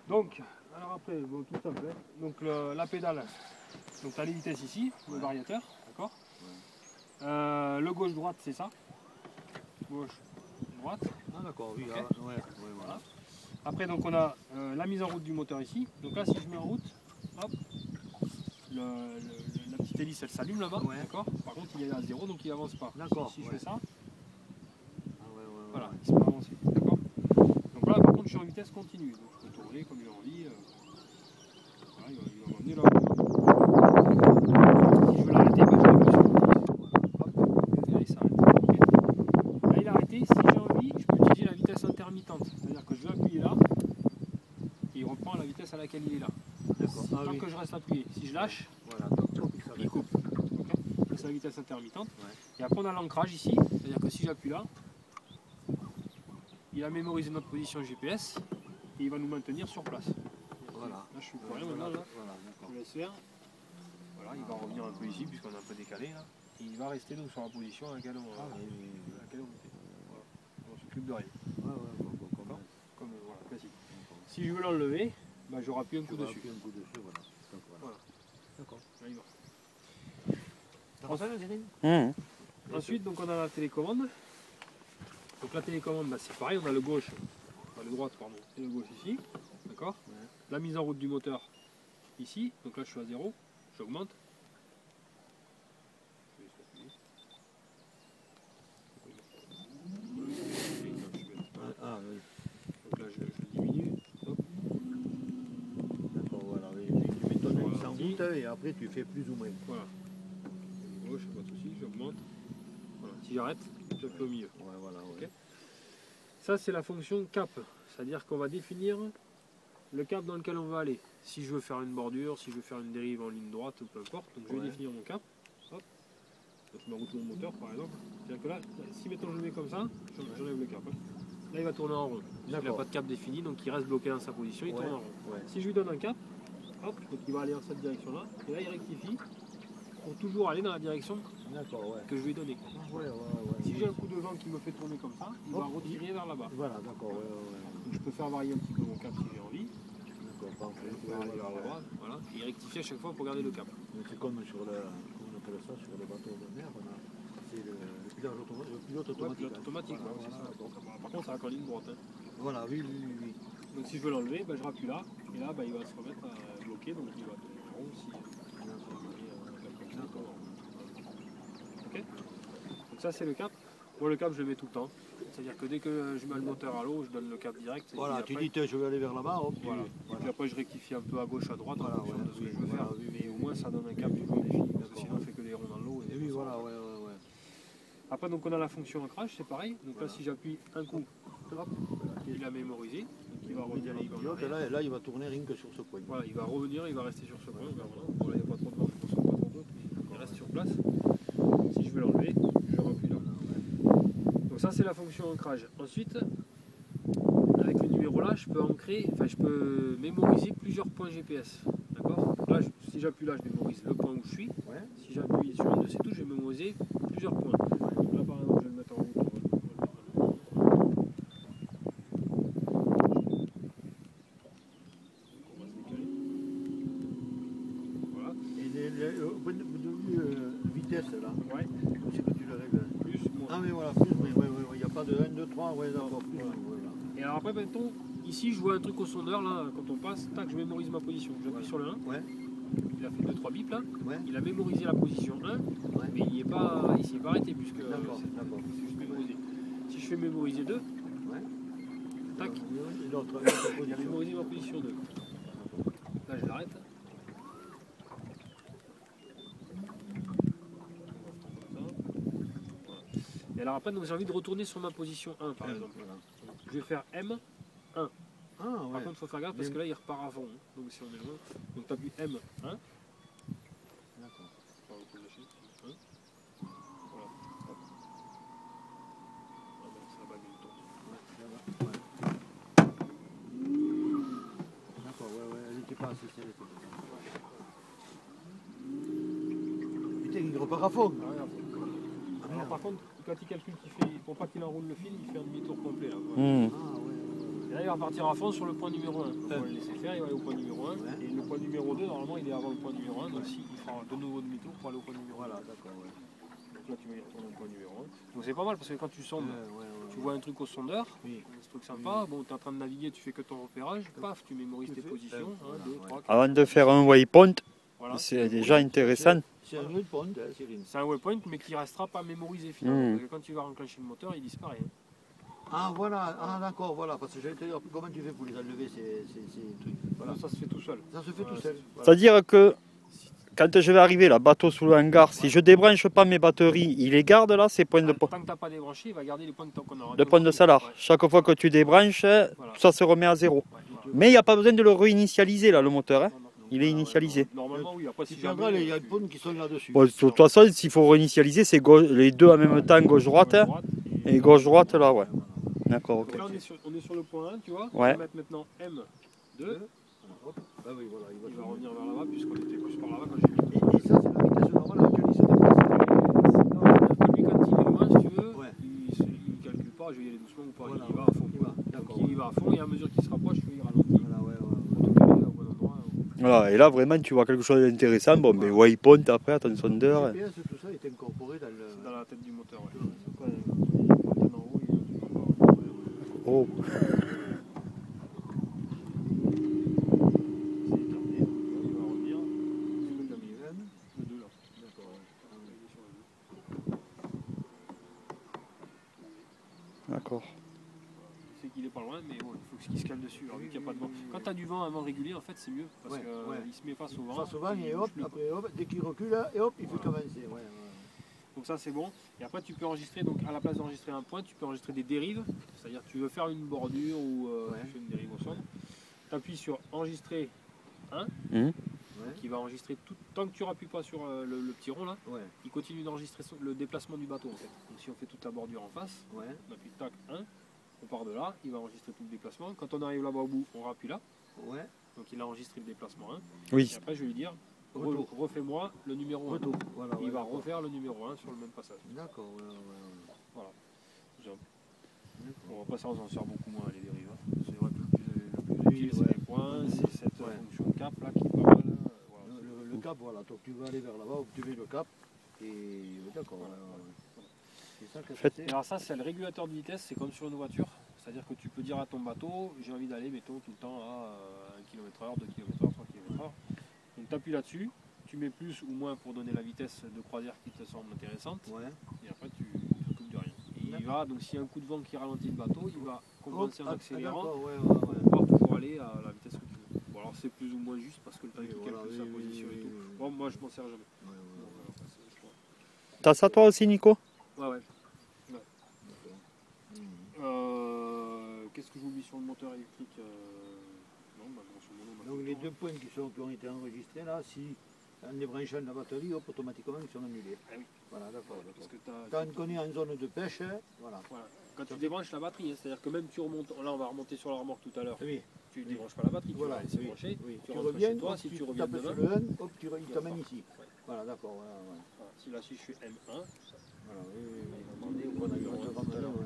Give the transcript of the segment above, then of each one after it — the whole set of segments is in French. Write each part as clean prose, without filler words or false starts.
Donc, alors après, bon, tout simple. Donc la pédale, donc tu as les vitesses ici, le variateur, d'accord. Le gauche-droite, c'est ça. Gauche-droite. Ah d'accord, oui, Okay. ouais, voilà. Après, donc on a la mise en route du moteur ici. Donc là, si je mets en route, hop, la petite hélice, elle s'allume là-bas, d'accord. Par contre, il est à 0, donc il avance pas. D'accord. Si je fais ça, voilà, Ouais. il se met à avancer, d'accord. Donc là, par contre, je suis en vitesse continue. Donc je peux tourner comme j'ai envie. Voilà, il va m'emmener là. Si je veux l'arrêter, bah, je l'appuie sur le bouton. Hop, et là, il s'arrête. Okay. Là, il est arrêté. Si j'ai envie, je peux utiliser la vitesse intermittente. C'est-à-dire que je vais appuyer là, et il reprend à la vitesse à laquelle il est là. Tant que je reste appuyé. Si je lâche, il coupe. Okay. C'est la vitesse intermittente. Et après, on a l'ancrage ici. C'est-à-dire que si j'appuie là, il a mémorisé notre position GPS et il va nous maintenir sur place. Voilà. Là, je suis pour rien maintenant. Là. Je laisse faire. Voilà, il va revenir un peu ici puisqu'on est un peu décalé là. Et il va rester donc sur la position à laquelle on était. Voilà. On s'occupe de rien. Comme voilà, classique. Si je veux l'enlever, bah, je rappuie un coup dessus. Voilà. D'accord. Là, il va. Ensuite, donc, on a la télécommande. Donc la télécommande, bah, c'est pareil, on a le gauche, enfin, le droite, pardon, et le gauche ici, d'accord. La mise en route du moteur ici, donc là je suis à 0, j'augmente. Donc là je diminue. D'accord, voilà, tu mets ton hélice en route et après tu fais plus ou moins. Voilà. Gauche, pas de souci, j'augmente. Voilà. Si j'arrête, j'appuie au milieu. Voilà. Okay. Ça c'est la fonction cap, c'est-à-dire qu'on va définir le cap dans lequel on va aller. Si je veux faire une bordure, si je veux faire une dérive en ligne droite, peu importe, donc je vais définir mon cap. Hop. Donc je me route mon moteur par exemple. C'est-à-dire que là, si mettons je le mets comme ça, j'enlève le cap. Hein. Là il va tourner en rond. Il n'a pas de cap défini, donc il reste bloqué dans sa position, il tourne en rond. Si je lui donne un cap, hop, donc il va aller dans cette direction-là, et là il rectifie pour toujours aller dans la direction que je lui ai donnée. Si j'ai un coup de vent qui me fait tourner comme ça, il va retirer vers là-bas. Voilà, d'accord, Donc je peux faire varier un petit peu mon cap si j'ai envie. Voilà. Et il rectifie à chaque fois pour garder le cap. C'est comme sur le, comment on appelle ça, sur les bateaux de mer, c'est le pilote automatique. Automatique, c'est ça. Par contre, ça va en ligne droite. Hein. Voilà, oui. Donc si je veux l'enlever, bah, je rappuie là, et là bah, il va se remettre à bloquer, donc il va tourner en rond aussi. Ok. Donc ça c'est le cap. Moi le cap je le mets tout le temps. C'est-à-dire que dès que je mets le moteur à l'eau, je donne le cap direct. Voilà, tu dis je vais aller vers là-bas, voilà. Et puis après je rectifie un peu à gauche, à droite, en fonction de ce que je veux faire. Mais au moins ça donne un cap du bien défini, parce que sinon on fait que des ronds dans l'eau. Et oui, voilà, Après donc on a la fonction ancrage, c'est pareil. Donc là si j'appuie un coup, hop, il a mémorisé. Donc il va revenir et là il va tourner rien que sur ce point. Voilà, il va revenir, il va rester sur ce point. Voilà. Bon, là il n'y a pas trop de vent, je ne consomme pas trop d'eau, mais il reste sur place. Si je veux l'enlever, je rappuie là. Donc ça c'est la fonction ancrage. Ensuite, avec le numéro là, je peux mémoriser plusieurs points GPS. D'accord. Là, si j'appuie là, je mémorise le point où je suis. Si j'appuie sur une de ces touches, je vais mémoriser plusieurs points. Donc là par exemple, je vais le mettre en route. Au point de vue vitesse là, Ouais. c'est que tu le règles. Plus, moins. Ah mais voilà, plus, il n'y a pas de 1, 2, 3, d'accord, plus. Et alors après, mettons, ici je vois un truc au sondeur là, quand on passe, tac, je mémorise ma position. J'appuie sur le 1. Il a fait 2-3 bips là. Il a mémorisé la position 1, mais il s'y est pas arrêté puisque c'est juste mémorisé. Si je fais mémoriser 2, tac, il a mémorisé ma position 2. Là je l'arrête. Et alors après, j'ai envie de retourner sur ma position 1 par exemple. Je vais faire M1. Par contre, il faut faire gaffe parce que là, il repart à fond. Donc, si on est loin, donc tu appuies M1. D'accord. Voilà. Ça va bientôt. D'accord, elle n'était pas assez serrée. Putain, il repart à fond. Alors, par contre, quand il calcule pour pas qu'il enroule le fil, il fait un demi-tour complet là. Là, il va partir à fond sur le point numéro 1. On va le laisser faire, il va aller au point numéro 1. Et le point numéro 2, normalement, il est avant le point numéro 1. Donc, il fera de nouveau demi-tour pour aller au point numéro 1. Voilà, d'accord, ouais. Donc là, tu vas y retourner au point numéro 1. Donc, c'est pas mal parce que quand tu sondes, tu vois un truc au sondeur, un truc sympa. Bon, tu es en train de naviguer, tu fais que ton repérage. Paf, tu mémorises tes positions. 1, 2, 3, 4. Avant de faire un waypoint, Voilà. c'est déjà intéressant. C'est un waypoint, Cyril. C'est un waypoint, mais qui restera pas mémorisé finalement. Parce que quand tu vas enclencher le moteur, il disparaît. Ah voilà, ah d'accord, voilà, parce que j'allais te dire comment tu fais pour les enlever ces trucs. Voilà. Non, ça se fait tout seul. Ça se fait tout seul. Voilà. C'est-à-dire que quand je vais arriver là, bateau sous le hangar, si je débranche pas mes batteries, il les garde là, ces points de Tant que tu n'as pas débranché, il va garder les points qu'on aura. de points de salar. Ouais. Chaque fois que tu débranches, tout ça se remet à zéro. Ouais, voilà. Mais il n'y a pas besoin de le réinitialiser là, le moteur. Hein. Non, non. Il est initialisé. Normalement, oui. Après, Si si tu regardes, jamais. il y a une pointe qui sont là-dessus. Bon, de toute façon, s'il faut réinitialiser, c'est les deux en même temps, gauche-droite. Et gauche-droite là, ouais. D'accord, ok. Donc là, on est sur le point 1, tu vois. Ouais. On va mettre maintenant M2. Ah oui, voilà, Il va revenir vers là-bas, puisqu'on était plus par là-bas quand j'ai mis. Et ça, c'est la vitesse normale à laquelle il se déplace. Lui, quand il est loin, si tu veux, Ouais. il ne calcule pas, je vais y aller doucement ou pas. Voilà. Il va à fond. Il va, Donc, d'accord. il va à fond et à mesure qu'il se rapproche, il ralentit. Voilà, ouais. Pour te caler au bon endroit. Voilà, et là vraiment tu vois quelque chose d'intéressant. Bon, mais waypoint après, ton sondeur. Le GPS, tout ça est incorporé dans le. Dans la tête du moteur, ouais. Ouais. L'antenne en haut, il y a un truc en bas. Oh. C'est terminé. Il va revenir. Le 2 là. D'accord. D'accord. Il sait qu'il est pas loin, mais bon, il faut qu'il se calme dessus. Alors, vu qu'il n'y a pas de vent. Quand tu as du vent, un vent régulier, en fait, c'est mieux. Parce qu'il se met face au vent. Face au vent, et il hop, bouge plus, quoi. après, hop, dès qu'il recule, et hop, il fait qu'avancer. Ouais. Donc ça c'est bon. Et après tu peux enregistrer, donc à la place d'enregistrer un point, tu peux enregistrer des dérives. C'est-à-dire que tu veux faire une bordure ou tu fais une dérive au sol. Tu appuies sur enregistrer 1, qui va enregistrer tout. Tant que tu n'appuies pas sur le petit rond là, Ouais. il continue d'enregistrer le déplacement du bateau en fait. Donc si on fait toute la bordure en face, Ouais. on appuie tac 1, on part de là, il va enregistrer tout le déplacement. Quand on arrive là-bas au bout, on rappuie là. Ouais. Donc il a enregistré le déplacement 1. Oui. Et après je vais lui dire, Retour. refais-moi le numéro 1. Retour. Voilà, Il ouais, va d'accord. refaire le numéro 1 sur le même passage. D'accord, ouais. Voilà. D'accord. Bon, après ça, on s'en sert beaucoup moins les dérives. C'est vrai que le plus utile, c'est les points, c'est cette fonction cap là qui est pas mal. Voilà. Le cap, voilà. Donc tu vas aller vers là-bas, tu mets le cap, et d'accord. Voilà. C'est ça que Faites- Et alors ça, c'est le régulateur de vitesse, c'est comme sur une voiture. C'est-à-dire que tu peux dire à ton bateau, j'ai envie d'aller, mettons, tout le temps à 1 km/h, 2 km/h, 3 km/h. Donc tu appuies là-dessus, tu mets plus ou moins pour donner la vitesse de croisière qui te semble intéressante, Ouais. et après tu t'occupes de rien. Et il va, donc s'il y a un coup de vent qui ralentit le bateau, il va compenser en accélérant D'accord, ouais. pour pouvoir toujours aller à la vitesse que tu veux. Bon alors c'est plus ou moins juste parce que le temps qui Voilà, calcule sa position et tout. Bon moi je m'en sers jamais. Bon, voilà, après, c'est le choix. T'as ça toi aussi, Nico? Ouais ouais. D'accord. Qu'est-ce que j'oublie sur le moteur électrique Non, bah, grosso modo, on a Donc fait les le tour. deux points qui ont été enregistrés là, si en débranchant la batterie, hop, automatiquement ils sont annulés. Ah oui. Voilà, d'accord. Parce que t'as- Quand on est en zone de pêche, voilà. voilà. Quand tu débranches la batterie, hein, c'est-à-dire que même tu remontes, là on va remonter sur la remorque tout à l'heure, Oui, tu débranches pas la batterie, tu voilà. vas laisser brancher, Oui. tu Tu rentres reviens, chez toi, hop, si tu tu reviens tapes demain, sur le 1, hop, il t'amène ici. Ouais. Voilà, d'accord. Voilà, voilà. Si là si je fais M1, voilà, oui. On a eu un tout à l'heure, ouais.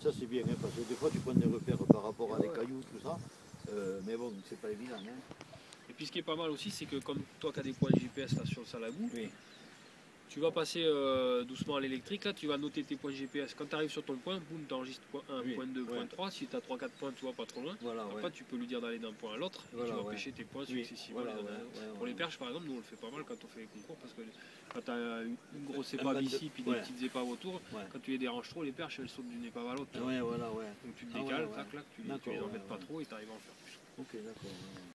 Ça c'est bien, hein, parce que des fois tu prends des repères par rapport à des cailloux, tout ça. Mais bon, c'est pas évident. Hein. et puis ce qui est pas mal aussi, c'est que comme toi qui as des points GPS là sur le salagou, tu vas passer doucement à l'électrique, là tu vas noter tes points GPS. Quand tu arrives sur ton point, boum, tu enregistres point 1, Oui. point 2, point Ouais. 3. Si tu as 3-4 points, tu vois pas trop loin. Voilà, Après, tu peux lui dire d'aller d'un point à l'autre et Voilà, tu vas ouais. pêcher tes points Oui, successivement. voilà, les uns ouais, derrière. ouais, Pour les ouais. perches, par exemple, nous on le fait pas mal quand on fait les concours parce que quand tu as une grosse Un épave bande de- ici puis des ouais. petites épaves autour, Ouais. quand tu les déranges trop, les perches elles sautent d'une épave à l'autre. Ouais, voilà, ouais. Donc tu te Ah ouais, décales, ouais. tac, là, tu les D'accord, embêtes ouais, pas ouais. trop et tu arrives à en faire plus. Ok, d'accord.